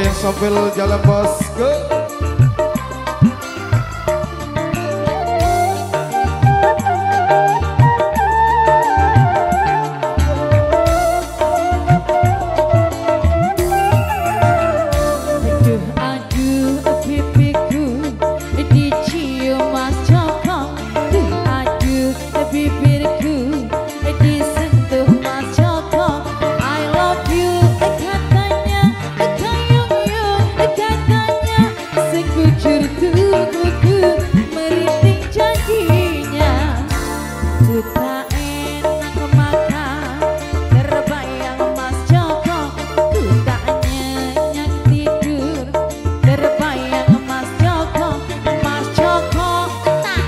yang sambil jalan bosku. Sekujur tubuhku merinding jadinya. Ku tak enak makan terbayang Mas Joko. Ku tak nyenyak tidur terbayang Mas Joko. Mas Joko tak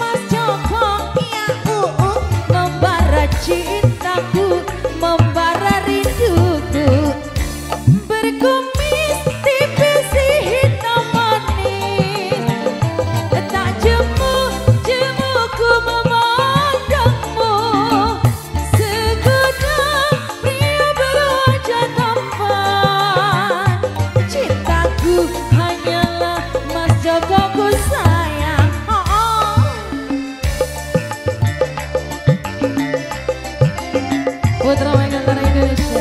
Mas Joko iya membara cintaku, membara rinduku. Berkumis tipis hitam manis, tak jemu-jemuku memandangmu. Segudang pria berwajah tampan, cintaku hanyalah Mas Joko ku sayang. Putra Megantara Indonesia.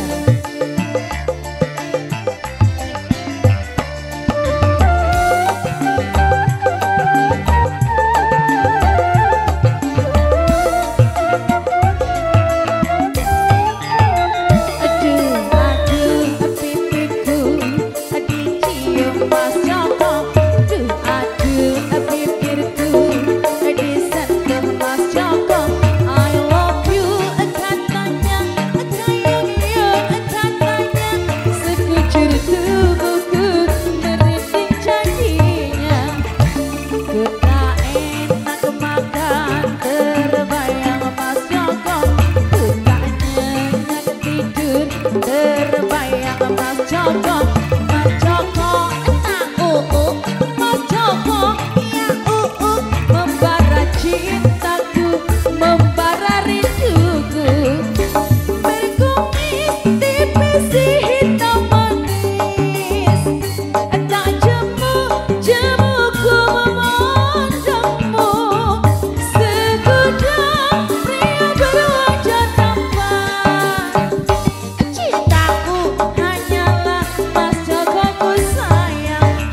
Terbayang Mas Joko, Mas Joko tak Mas Joko iya membara cintaku, membara rinduku. Berkumis tipis hitam manis, tak jemu-jemuku memandangmu. Segudang pria berwajah tampan, hanyalah Mas Joko ku sayang.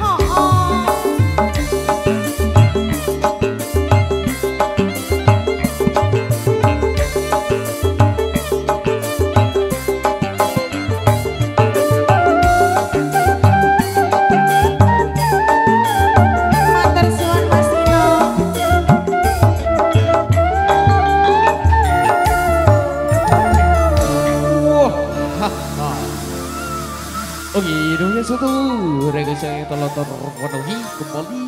Matur suwun Mas Dino. Oke, dong ya satu. Rega saya telah terpenuhi kembali